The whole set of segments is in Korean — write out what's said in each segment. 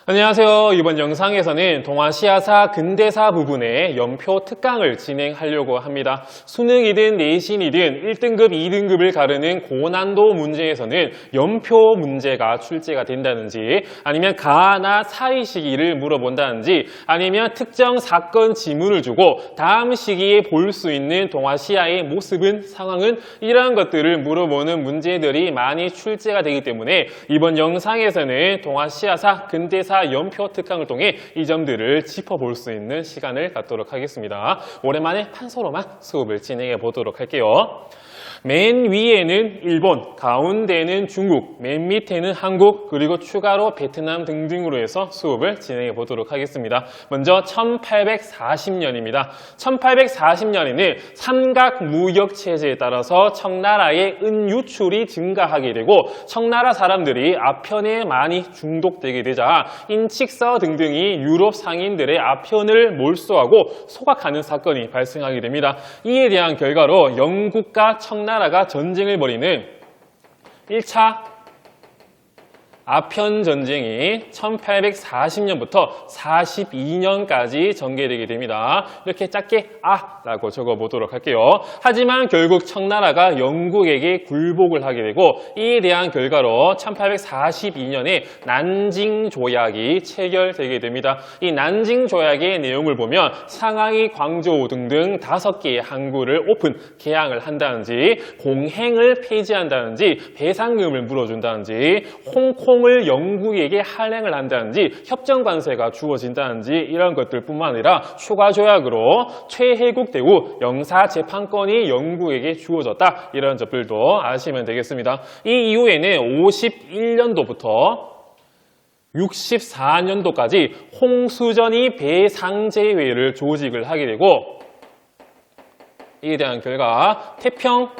안녕하세요. 이번 영상에서는 동아시아사 근대사 부분의 연표 특강을 진행하려고 합니다. 수능이든 내신이든 1등급, 2등급을 가르는 고난도 문제에서는 연표 문제가 출제가 된다든지 아니면 가나 사이 시기를 물어본다든지 아니면 특정 사건 지문을 주고 다음 시기에 볼 수 있는 동아시아의 모습은, 상황은 이러한 것들을 물어보는 문제들이 많이 출제가 되기 때문에 이번 영상에서는 동아시아사 근대사 연표 특강을 통해 이 점들을 짚어볼 수 있는 시간을 갖도록 하겠습니다. 오랜만에 판서로만 수업을 진행해 보도록 할게요. 맨 위에는 일본, 가운데는 중국, 맨 밑에는 한국, 그리고 추가로 베트남 등등으로 해서 수업을 진행해 보도록 하겠습니다. 먼저 1840년입니다. 1840년에는 삼각무역체제에 따라서 청나라의 은 유출이 증가하게 되고 청나라 사람들이 아편에 많이 중독되게 되자 인칙서 등등이 유럽 상인들의 아편을 몰수하고 소각하는 사건이 발생하게 됩니다. 이에 대한 결과로 영국과 청나라가 전쟁을 벌이는 1차 아편 전쟁이 1840년부터 42년까지 전개되게 됩니다. 이렇게 짧게 라고 적어보도록 할게요. 하지만 결국 청나라가 영국에게 굴복을 하게 되고 이에 대한 결과로 1842년에 난징 조약이 체결되게 됩니다. 이 난징 조약의 내용을 보면 상하이, 광저우 등등 5개의 항구를 오픈, 개항을 한다든지 공행을 폐지한다든지 배상금을 물어준다든지 홍콩 을 영국에게 할행을 한다든지 협정관세가 주어진다든지 이런 것들뿐만 아니라 추가 조약으로 최혜국 대우 영사재판권이 영국에게 주어졌다. 이런 점들도 아시면 되겠습니다. 이 이후에는 51년도부터 64년도까지 홍수전이 배상제회를 조직을 하게 되고 이에 대한 결과 태평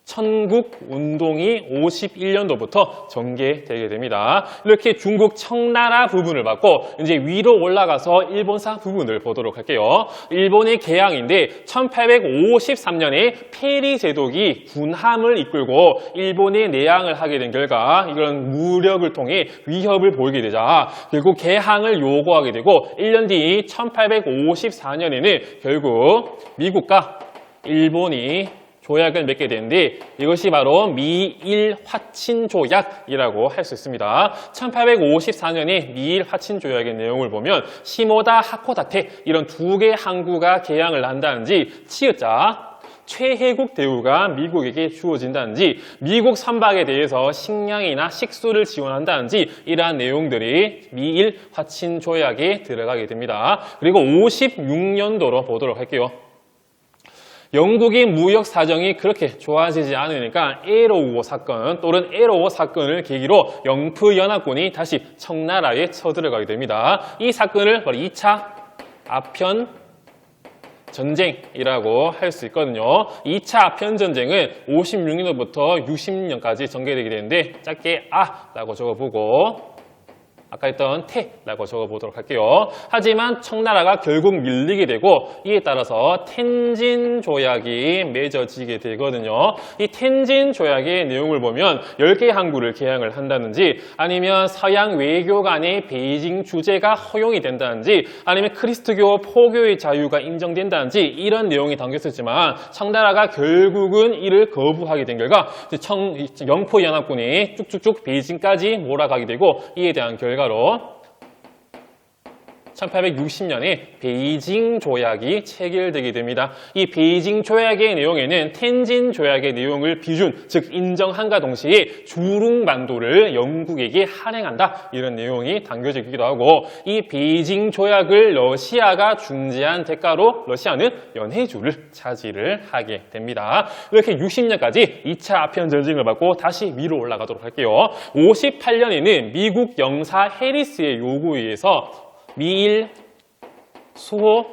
천국운동이 51년도부터 전개되게 됩니다. 이렇게 중국 청나라 부분을 받고 이제 위로 올라가서 일본사 부분을 보도록 할게요. 일본의 개항인데 1853년에 페리 제독이 군함을 이끌고 일본에 내항을 하게 된 결과 이런 무력을 통해 위협을 보이게 되자 결국 개항을 요구하게 되고 1년 뒤 1854년에는 결국 미국과 일본이 조약을 맺게 되는데 이것이 바로 미일 화친 조약이라고 할 수 있습니다. 1854년에 미일 화친 조약의 내용을 보면 시모다, 하코다테 이런 2개 항구가 개항을 한다든지 치읓자 최혜국 대우가 미국에게 주어진다든지 미국 선박에 대해서 식량이나 식수를 지원한다든지 이러한 내용들이 미일 화친 조약에 들어가게 됩니다. 그리고 56년도로 보도록 할게요. 영국의 무역 사정이 그렇게 좋아지지 않으니까 에로우호 사건 또는 에로우 사건을 계기로 영프연합군이 다시 청나라에 쳐들어가게 됩니다. 이 사건을 바로 2차 아편 전쟁이라고 할 수 있거든요. 2차 아편 전쟁은 56년부터 60년까지 전개되게 되는데 짧게 라고 적어보고 아까 했던 태라고 적어보도록 할게요. 하지만 청나라가 결국 밀리게 되고 이에 따라서 텐진 조약이 맺어지게 되거든요. 이 텐진 조약의 내용을 보면 10개의 항구를 개항을 한다든지 아니면 서양 외교관의 베이징 주재가 허용이 된다든지 아니면 크리스트교 포교의 자유가 인정된다든지 이런 내용이 담겼었지만 청나라가 결국은 이를 거부하게 된 결과 영포연합군이 쭉쭉쭉 베이징까지 몰아가게 되고 이에 대한 결과로 1860년에 베이징 조약이 체결되게 됩니다. 이 베이징 조약의 내용에는 텐진 조약의 내용을 비준, 즉 인정함과 동시에 주룽만도를 영국에게 할행한다 이런 내용이 담겨지기도 하고 이 베이징 조약을 러시아가 중재한 대가로 러시아는 연해주를 차지를 하게 됩니다. 이렇게 60년까지 2차 아편 전쟁을 받고 다시 위로 올라가도록 할게요. 58년에는 미국 영사 해리스의 요구에 의해서 미일 수호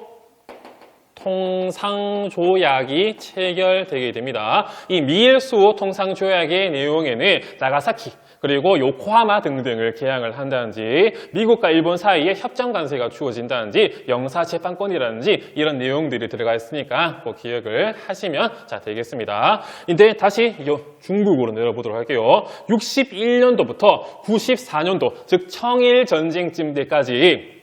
통상조약이 체결되게 됩니다. 이 미일 수호 통상조약의 내용에는 나가사키 그리고 요코하마 등등을 개항을 한다든지 미국과 일본 사이에 협정 관세가 주어진다든지 영사 재판권이라든지 이런 내용들이 들어가 있으니까 꼭 기억을 하시면 되겠습니다. 이제 다시 중국으로 내려보도록 할게요. 61년도부터 94년도 즉 청일 전쟁쯤 때까지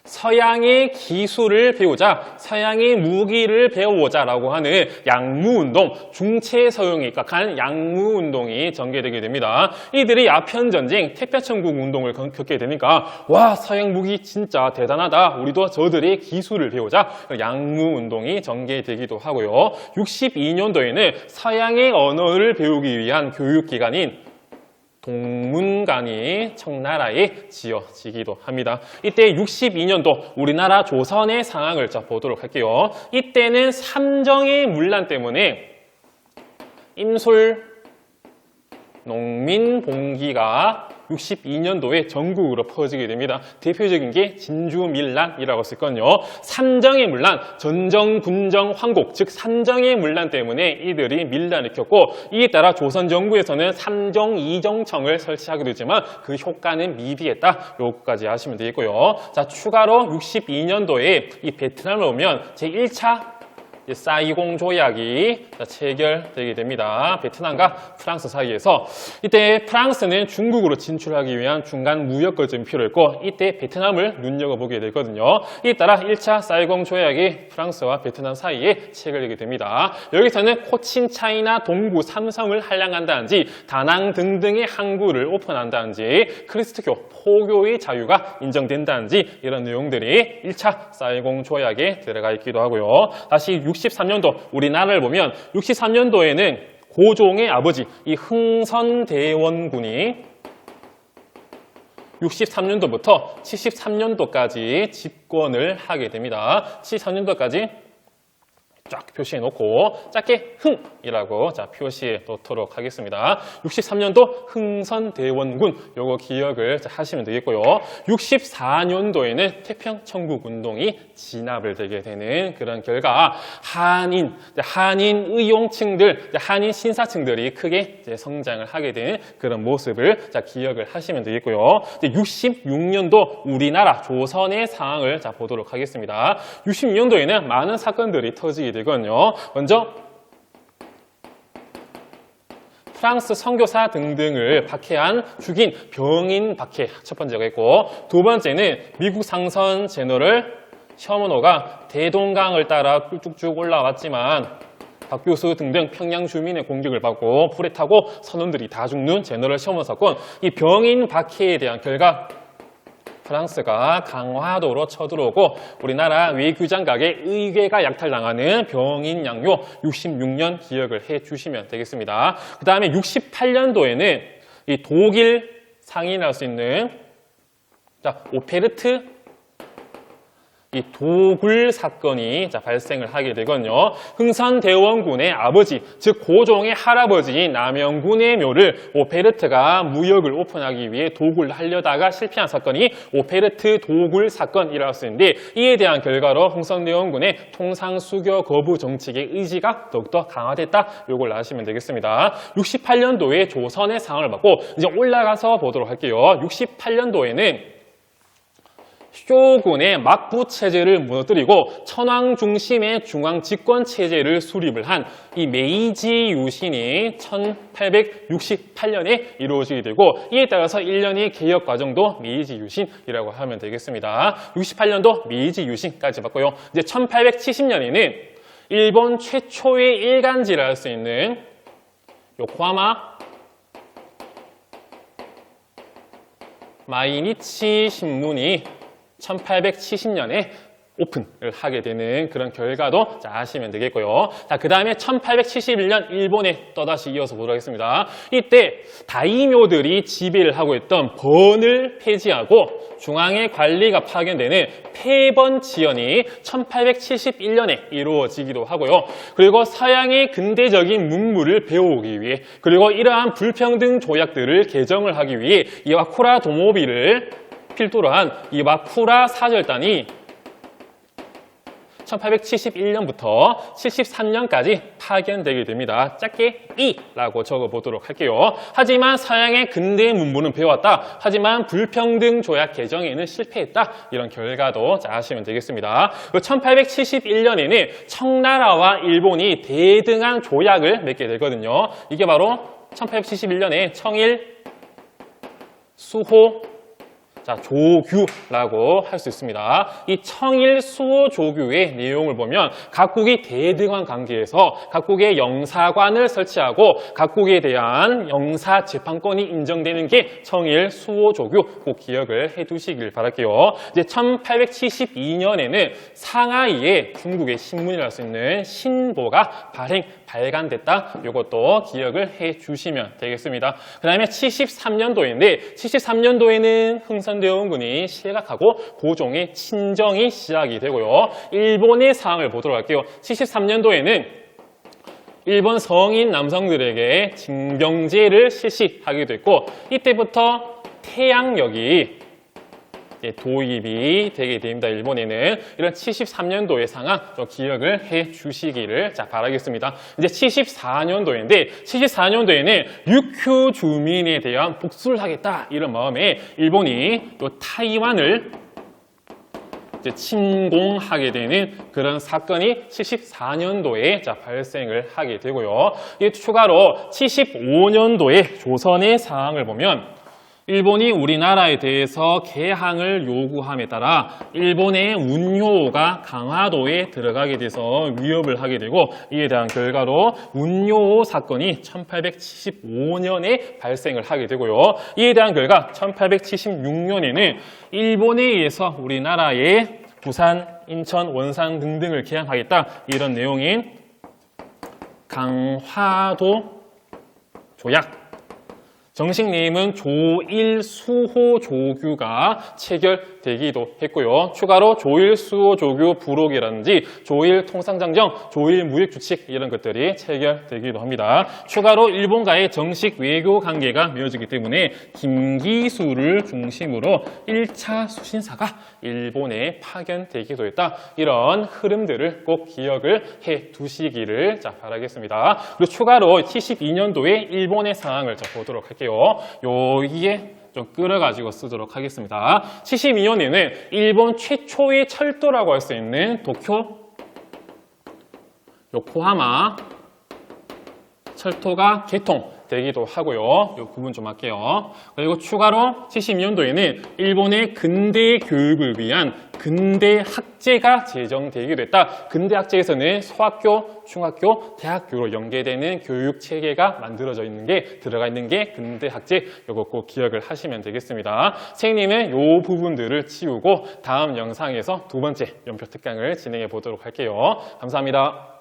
서양의 기술을 배우자, 서양의 무기를 배워보자라고 하는 양무운동, 중체서용에 입각한 양무운동이 전개되게 됩니다. 이들이 아편전쟁, 태평천국운동을 겪게 되니까 와, 서양 무기 진짜 대단하다. 우리도 저들의 기술을 배우자. 양무운동이 전개되기도 하고요. 62년도에는 서양의 언어를 배우기 위한 교육기관인 동문관이 청나라에 지어지기도 합니다. 이때 62년도 우리나라 조선의 상황을 보도록 할게요. 이때는 삼정의 문란 때문에 임솔 농민봉기가 62년도에 전국으로 퍼지게 됩니다. 대표적인 게 진주밀란이라고 쓸 건요. 삼정의 문란, 전정, 군정, 황곡, 즉 삼정의 문란 때문에 이들이 밀란을 겪고 이에 따라 조선 정부에서는 삼정 이정청을 설치하게 되지만 그 효과는 미비했다. 요거까지 하시면 되겠고요. 자, 추가로 62년도에 이 베트남을 오면 제1차 사이공 조약이 체결되게 됩니다. 베트남과 프랑스 사이에서 이때 프랑스는 중국으로 진출하기 위한 중간 무역 거점이 필요했고 이때 베트남을 눈여겨보게 되거든요. 이에 따라 1차 사이공 조약이 프랑스와 베트남 사이에 체결되게 됩니다. 여기서는 코친 차이나 동부 삼성을 한량한다든지 다낭 등등의 항구를 오픈한다든지 크리스트교 포교의 자유가 인정된다든지 이런 내용들이 1차 사이공 조약에 들어가 있기도 하고요. 다시 63년도 우리나라를 보면 63년도에는 고종의 아버지 이 흥선대원군이 63년도부터 73년도까지 집권을 하게 됩니다. 73년도까지 쫙 표시해 놓고 짧게 흥이라고 표시해 놓도록 하겠습니다. 63년도 흥선대원군 요거 기억을 하시면 되겠고요. 64년도에는 태평천국운동이 진압을 되게 되는 그런 결과 한인 의용층들, 한인 신사층들이 크게 성장을 하게 되는 그런 모습을 기억을 하시면 되겠고요. 66년도 우리나라 조선의 상황을 보도록 하겠습니다. 66년도에는 많은 사건들이 터지게 되거든요. 먼저 프랑스 선교사 등등을 박해한 죽인 병인 박해 첫 번째가 있고 두 번째는 미국 상선 제너럴 셔먼호가 대동강을 따라 쭉쭉 올라왔지만 박 교수 등등 평양 주민의 공격을 받고 불에 타고 선원들이 다 죽는 제너럴 셔먼 사건, 이 병인 박해에 대한 결과 프랑스가 강화도로 쳐들어오고 우리나라 외교장각의 의궤가 약탈당하는 병인 양요 66년 기억을 해주시면 되겠습니다. 그 다음에 68년도에는 이 독일 상인할 수 있는 오페르트 이 도굴 사건이 발생을 하게 되거든요. 흥선대원군의 아버지, 즉 고종의 할아버지인 남영군의 묘를 오페르트가 무역을 오픈하기 위해 도굴을 하려다가 실패한 사건이 오페르트 도굴 사건이라고 할 수 있는데 이에 대한 결과로 흥선대원군의 통상수교 거부 정책의 의지가 더욱더 강화됐다. 이걸 아시면 되겠습니다. 68년도에 조선의 상황을 받고 이제 올라가서 보도록 할게요. 68년도에는 쇼군의 막부 체제를 무너뜨리고 천황 중심의 중앙 집권 체제를 수립을 한 이 메이지 유신이 1868년에 이루어지게 되고 이에 따라서 1년의 개혁 과정도 메이지 유신이라고 하면 되겠습니다. 68년도 메이지 유신까지 봤고요. 이제 1870년에는 일본 최초의 일간지를 할 수 있는 요코하마 마이니치 신문이 1870년에 오픈을 하게 되는 그런 결과도 아시면 되겠고요. 그 다음에 1871년 일본에 또다시 이어서 보도록 하겠습니다. 이때 다이묘들이 지배를 하고 있던 번을 폐지하고 중앙의 관리가 파견되는 폐번지연이 1871년에 이루어지기도 하고요. 그리고 서양의 근대적인 문물을 배우기 위해 그리고 이러한 불평등 조약들을 개정을 하기 위해 이와쿠라 도모비를 필두로 한 이와쿠라 사절단이 1871년부터 73년까지 파견되게 됩니다. 짧게 E라고 적어보도록 할게요. 하지만 서양의 근대 문부는 배웠다. 하지만 불평등 조약 개정에는 실패했다. 이런 결과도 잘 아시면 되겠습니다. 1871년에는 청나라와 일본이 대등한 조약을 맺게 되거든요. 이게 바로 1871년에 청일 수호 조규라고 할 수 있습니다. 이 청일 수호 조규의 내용을 보면 각국이 대등한 관계에서 각국의 영사관을 설치하고 각국에 대한 영사 재판권이 인정되는 게 청일 수호 조규, 꼭 기억을 해두시길 바랄게요. 이제 1872년에는 상하이에 중국의 신문이라 할 수 있는 신보가 발간됐다. 이것도 기억을 해주시면 되겠습니다. 그 다음에 73년도인데 73년도에는 흥선대원군이 실각하고 고종의 친정이 시작이 되고요. 일본의 상황을 보도록 할게요. 73년도에는 일본 성인 남성들에게 징병제를 실시하게 됐고 이때부터 태양역이 도입이 되게 됩니다. 일본에는 이런 73년도의 상황 좀 기억을 해 주시기를 바라겠습니다. 이제 74년도인데 74년도에는 육휴 주민에 대한 복수를 하겠다 이런 마음에 일본이 또 타이완을 침공하게 되는 그런 사건이 74년도에 발생을 하게 되고요. 이 추가로 75년도에 조선의 상황을 보면 일본이 우리나라에 대해서 개항을 요구함에 따라 일본의 운요호가 강화도에 들어가게 돼서 위협을 하게 되고 이에 대한 결과로 운요호 사건이 1875년에 발생을 하게 되고요. 이에 대한 결과 1876년에는 일본에 의해서 우리나라의 부산, 인천, 원산 등등을 개항하겠다 이런 내용인 강화도 조약 정식 네임은 조일수호조규가 체결되기도 했고요. 추가로 조일수호조규 부록이라든지 조일통상장정, 조일무역규칙 이런 것들이 체결되기도 합니다. 추가로 일본과의 정식 외교관계가 맺어지기 때문에 김기수를 중심으로 1차 수신사가 일본에 파견되기도 했다. 이런 흐름들을 꼭 기억을 해 두시기를 바라겠습니다. 그리고 추가로 72년도에 일본의 상황을 보도록 할게요. 여기에 좀 끌어가지고 쓰도록 하겠습니다. 72년에는 일본 최초의 철도라고 할 수 있는 도쿄 요코하마 철도가 개통되기도 하고요. 이 부분 좀 할게요. 그리고 추가로 72년도에는 일본의 근대 교육을 위한 근대 학제가 제정되기도 했다. 근대 학제에서는 소학교, 중학교, 대학교로 연계되는 교육 체계가 만들어져 있는 게 들어가 있는 게 근대 학제. 이거 꼭 기억을 하시면 되겠습니다. 선생님은 이 부분들을 치우고 다음 영상에서 두 번째 연표 특강을 진행해 보도록 할게요. 감사합니다.